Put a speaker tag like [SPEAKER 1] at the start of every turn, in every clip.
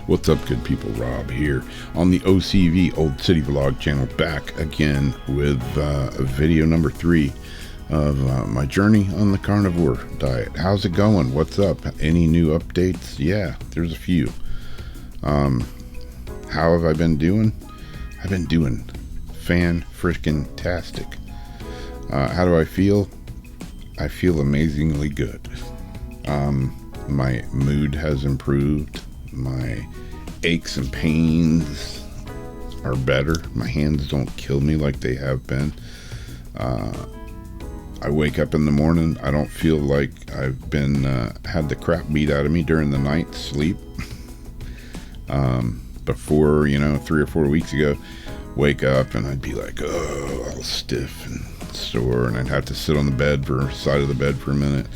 [SPEAKER 1] What's up, good people? Rob here on the OCV Old City Vlog channel, back again with video number 3 of my journey on the carnivore diet. How's it going? What's up? Any new updates? Yeah, there's a few. How have I been doing? I've been doing fan-frickin-tastic. How do I feel? I feel amazingly good. My mood has improved. My aches and pains are better. My hands don't kill me like they have been. I wake up in the morning, I don't feel like I've been had the crap beat out of me during the night's sleep. Before, 3 or 4 weeks ago, wake up and I'd be like, oh, all stiff and sore, and I'd have to sit on the side of the bed for a minute,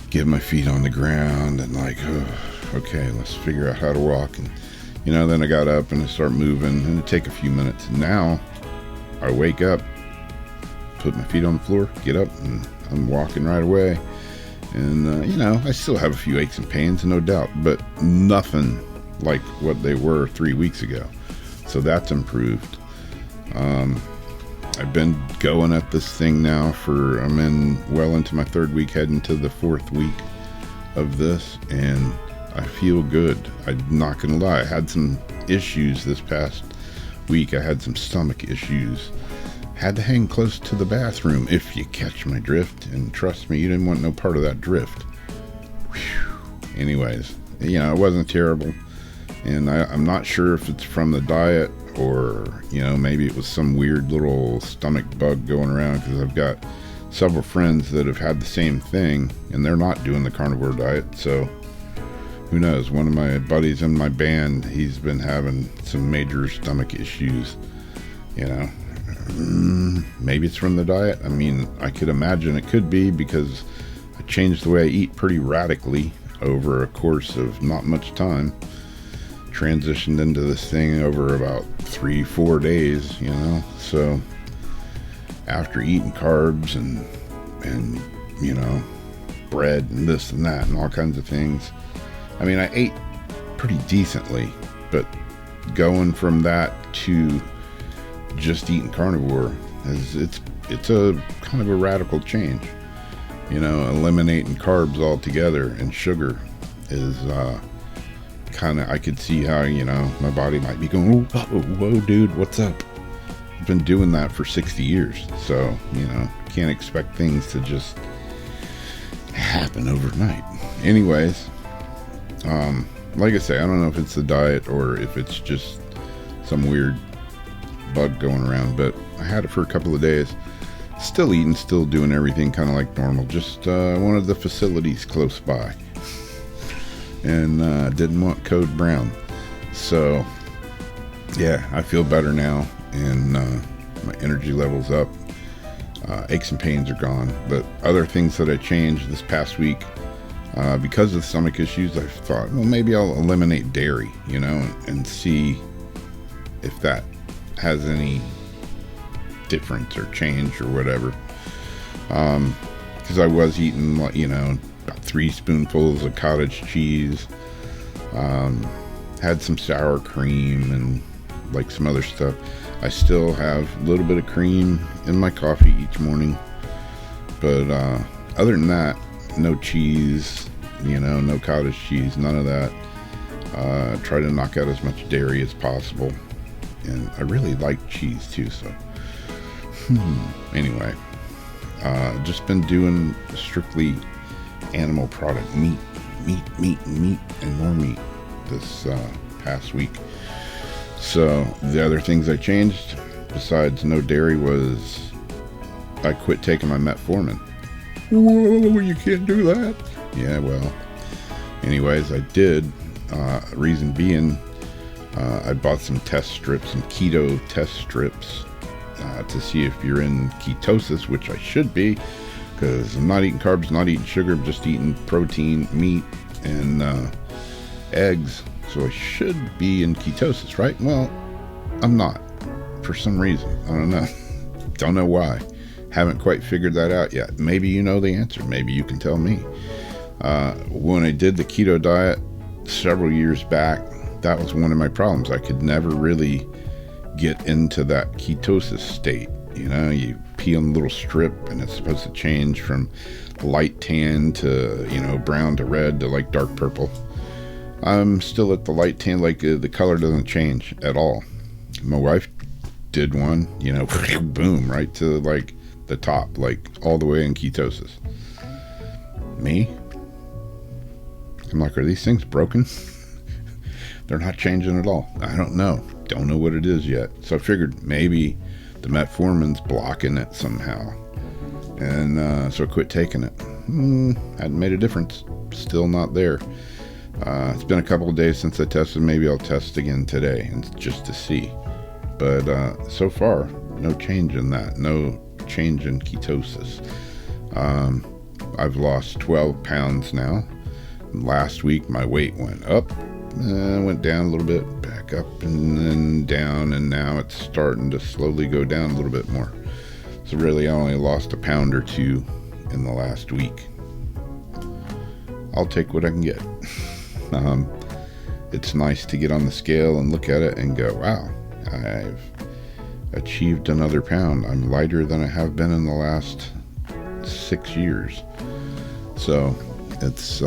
[SPEAKER 1] get my feet on the ground, and like, oh, okay, let's figure out how to walk. And then I got up and I start moving, and it'd take a few minutes. Now I wake up, put my feet on the floor, get up, and I'm walking right away. And I still have a few aches and pains, no doubt, but nothing like what they were 3 weeks ago. So that's improved. I've been going at this thing now I'm well into my 3rd week, heading to the 4th week of this, and I feel good. I'm not gonna lie, I had some issues this past week. I had some stomach issues. Had to hang close to the bathroom, if you catch my drift, and trust me, you didn't want no part of that drift. Whew. Anyways, it wasn't terrible, and I'm not sure if it's from the diet or maybe it was some weird little stomach bug going around, because I've got several friends that have had the same thing and they're not doing the carnivore diet. So who knows? One of my buddies in my band, he's been having some major stomach issues. Maybe it's from the diet. I mean, I could imagine it could be, because I changed the way I eat pretty radically over a course of not much time. Transitioned into this thing over about 3-4 days, so after eating carbs and bread and this and that and all kinds of things, I mean, I ate pretty decently, but going from that to just eating carnivore it's a kind of a radical change. Eliminating carbs altogether and sugar is I could see how my body might be going, whoa dude, what's up? I've been doing that for 60 years, so can't expect things to just happen overnight. Anyways, like I say, I don't know if it's the diet or if it's just some weird bug going around, but I had it for a couple of days. Still eating, still doing everything kind of like normal, just one of the facilities close by, and didn't want code brown. So yeah, I feel better now, and my energy level's up. Aches and pains are gone. But other things that I changed this past week, because of the stomach issues, I thought, well, maybe I'll eliminate dairy, and see if that has any difference or change or whatever. Because I was eating, about 3 spoonfuls of cottage cheese, had some sour cream and like some other stuff. I still have a little bit of cream in my coffee each morning, but other than that, no cheese, no cottage cheese, none of that. Try to knock out as much dairy as possible, and I really like cheese too, so anyway, just been doing strictly animal product, meat, and more meat this past week. So the other things I changed besides no dairy was I quit taking my metformin. Whoa, you can't do that. Yeah, well, anyways, I did. Reason being, I bought some test strips, some keto test strips, to see if you're in ketosis, which I should be, because I'm not eating carbs, not eating sugar, I'm just eating protein, meat, and eggs. So I should be in ketosis, right? Well, I'm not, for some reason. I don't know. Don't know why. Haven't quite figured that out yet. Maybe you know the answer. Maybe you can tell me. When I did the keto diet several years back, that was one of my problems. I could never really get into that ketosis state. You know, you pee on the little strip and it's supposed to change from light tan to, you know, brown to red to like dark purple. I'm still at the light tan, like the color doesn't change at all. My wife did one, you know, boom, right to like the top, like all the way in ketosis. Me? I'm like, are these things broken? They're not changing at all. I don't know. Don't know what it is yet. So I figured maybe the metformin's blocking it somehow. And so I quit taking it. Hadn't made a difference. Still not there. It's been a couple of days since I tested. Maybe I'll test again today and just to see. But so far, no change in that. No change in ketosis. I've lost 12 pounds now. Last week, my weight went up, went down a little bit, back up, and then down, and now it's starting to slowly go down a little bit more. So really, I only lost a pound or two in the last week. I'll take what I can get. It's nice to get on the scale and look at it and go, wow, I've achieved another pound. I'm lighter than I have been in the last 6 years. So it's,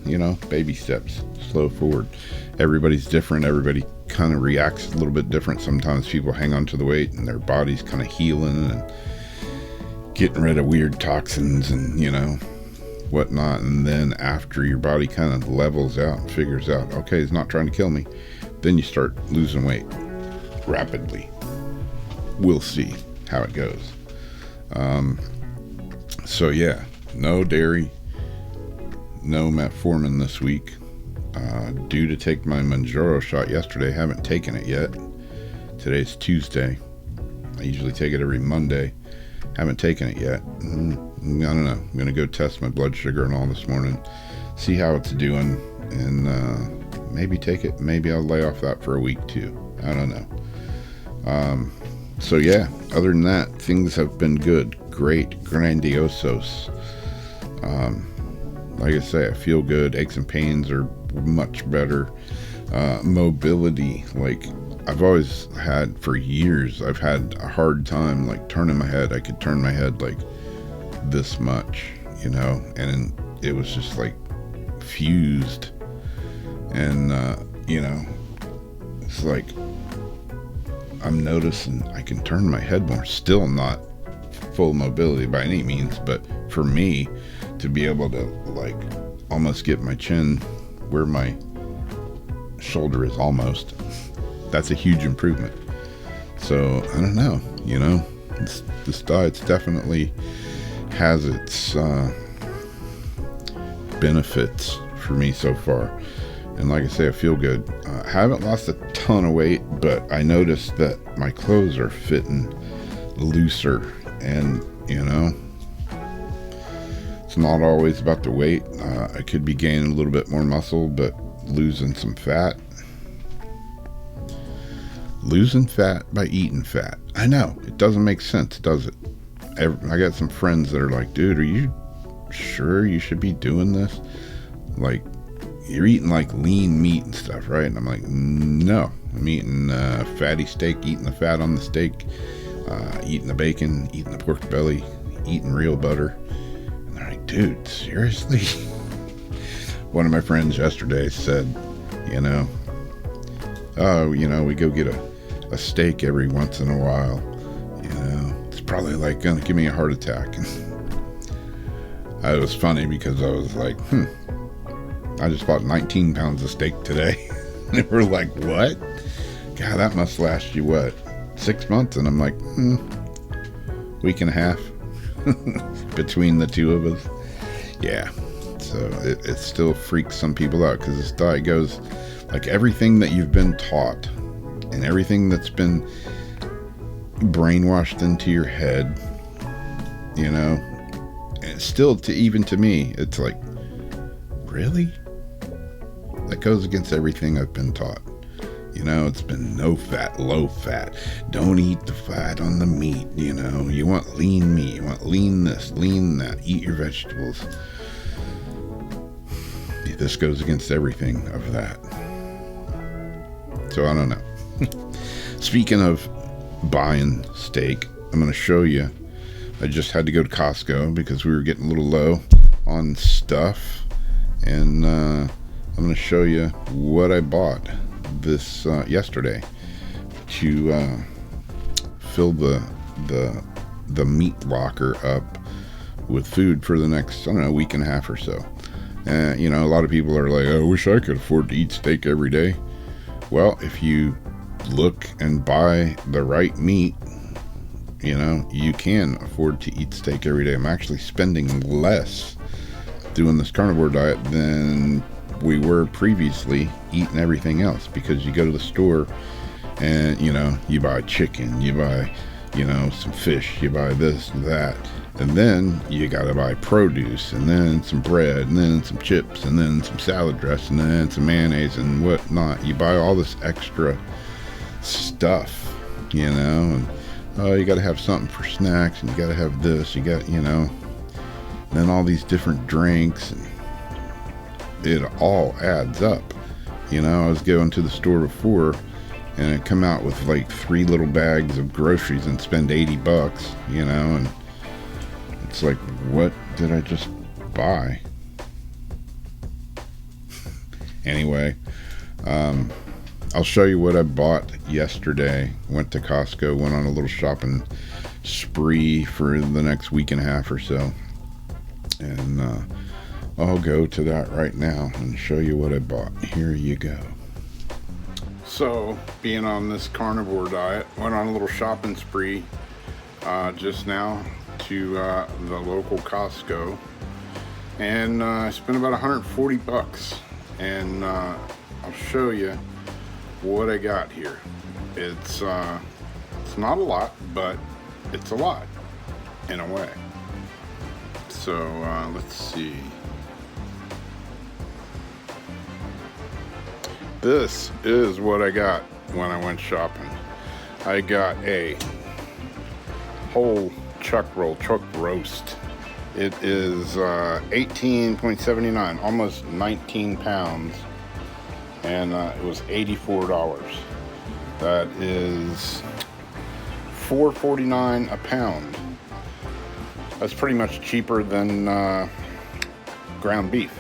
[SPEAKER 1] you know, baby steps, slow forward. Everybody's different. Everybody kind of reacts a little bit different. Sometimes people hang on to the weight and their body's kind of healing and getting rid of weird toxins and, you know, whatnot. And then after your body kind of levels out and figures out, okay, it's not trying to kill me, then you start losing weight rapidly. We'll see how it goes. So yeah, no dairy, no metformin this week. Due to take my Mounjaro shot yesterday. Haven't taken it yet. Today's Tuesday. I usually take it every Monday. Haven't taken it yet. I don't know. I'm going to go test my blood sugar and all this morning. See how it's doing. And maybe take it. Maybe I'll lay off that for a week too. I don't know. So yeah, other than that, things have been good. Great. Grandiosos. Like I say, I feel good. Aches and pains are much better. Mobility, like I've always had for years, I've had a hard time like turning my head. I could turn my head like this much, you know, and it was just like fused. And, you know, it's like I'm noticing I can turn my head more. Still not full mobility by any means, but for me to be able to like almost get my chin where my shoulder is almost, that's a huge improvement. So I don't know, you know, this diet's definitely has its benefits for me so far. And like I say, I feel good. I haven't lost a ton of weight, but I noticed that my clothes are fitting looser. And, you know, it's not always about the weight. I could be gaining a little bit more muscle, but losing some fat. Losing fat by eating fat. I know, it doesn't make sense, does it? I got some friends that are like, dude, are you sure you should be doing this? Like, you're eating like lean meat and stuff, right? And I'm like, no, I'm eating fatty steak, eating the fat on the steak, eating the bacon, eating the pork belly, eating real butter. And they're like, dude, seriously? One of my friends yesterday said, you know, oh, you know, we go get a steak every once in a while. You know, it's probably like going to give me a heart attack. It was funny because I was like, I just bought 19 pounds of steak today. And they were like, what? God, that must last you, what, 6 months? And I'm like, week and a half between the two of us. Yeah. So it still freaks some people out because this diet goes like everything that you've been taught and everything that's been brainwashed into your head, you know, and still even to me, it's like, really? That goes against everything I've been taught. You know, it's been no fat, low fat. Don't eat the fat on the meat, you know. You want lean meat. You want lean this, lean that. Eat your vegetables. This goes against everything of that. So I don't know. Speaking of buying steak, I'm going to show you. I just had to go to Costco because we were getting a little low on stuff, and I'm going to show you what I bought this yesterday to fill the meat locker up with food for the next, I don't know, week and a half or so. You know, a lot of people are like, I wish I could afford to eat steak every day. Well, if you look and buy the right meat, you know, you can afford to eat steak every day. I'm actually spending less doing this carnivore diet than we were previously eating everything else, because you go to the store and, you know, you buy chicken, you buy, you know, some fish, you buy this and that, and then you gotta buy produce, and then some bread, and then some chips, and then some salad dressing, and then some mayonnaise and whatnot. You buy all this extra stuff, you know, and oh, you got to have something for snacks, and you got to have this, you got, you know, then all these different drinks, and it all adds up. You know, I was going to the store before, and I'd come out with like 3 little bags of groceries and spend $80, you know, and it's like, what did I just buy? Anyway, I'll show you what I bought yesterday. Went to Costco, went on a little shopping spree for the next week and a half or so. And I'll go to that right now and show you what I bought. Here you go. So, being on this carnivore diet, went on a little shopping spree just now to the local Costco. And I spent about $140. And I'll show you what I got here. It's not a lot, but it's a lot in a way. So let's see. This is what I got when I went shopping. I got a whole chuck roast. It is 18.79, almost 19 pounds. And it was $84. That is $4.49 a pound. That's pretty much cheaper than ground beef.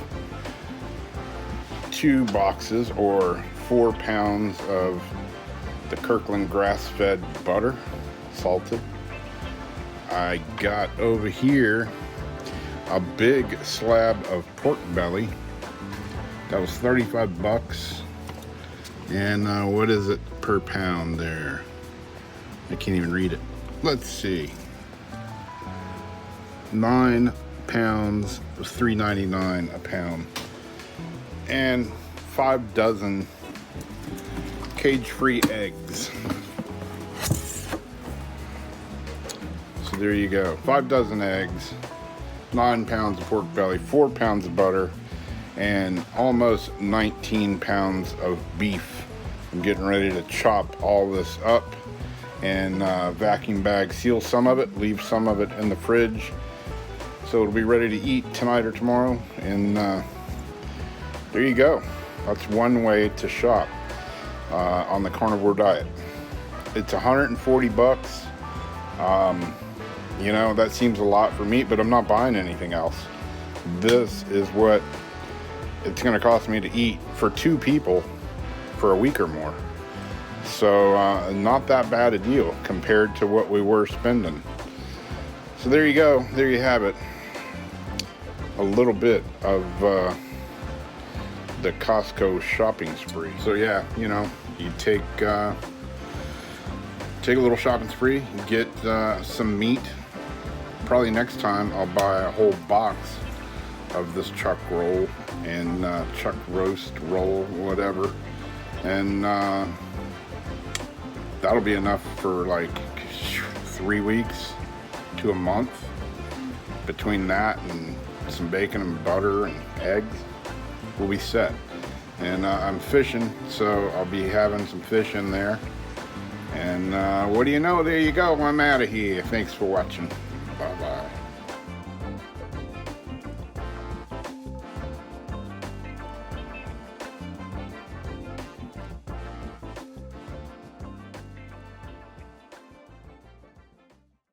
[SPEAKER 1] 2 boxes or 4 pounds of the Kirkland grass-fed butter, salted. I got over here a big slab of pork belly. That was $35. And what is it per pound there? I can't even read it. Let's see. 9 pounds was $3.99 a pound. And 5 dozen cage-free eggs. So there you go. 5 dozen eggs, 9 pounds of pork belly, 4 pounds of butter, and almost 19 pounds of beef. I'm getting ready to chop all this up and vacuum bag seal some of it, leave some of it in the fridge so it'll be ready to eat tonight or tomorrow. And there you go. That's one way to shop on the carnivore diet. It's $140. You know, that seems a lot for meat, but I'm not buying anything else. This is what it's going to cost me to eat for 2 people for a week or more. So not that bad a deal compared to what we were spending. So there you go. There you have it. A little bit of the Costco shopping spree. So yeah, you know, you take a little shopping spree, get some meat. Probably next time I'll buy a whole box of this chuck roll and chuck roast roll, whatever, and that'll be enough for like 3 weeks to a month. Between that and some bacon and butter and eggs, we'll be set. And I'm fishing, so I'll be having some fish in there. And what do you know, there you go, I'm out of here. Thanks for watching.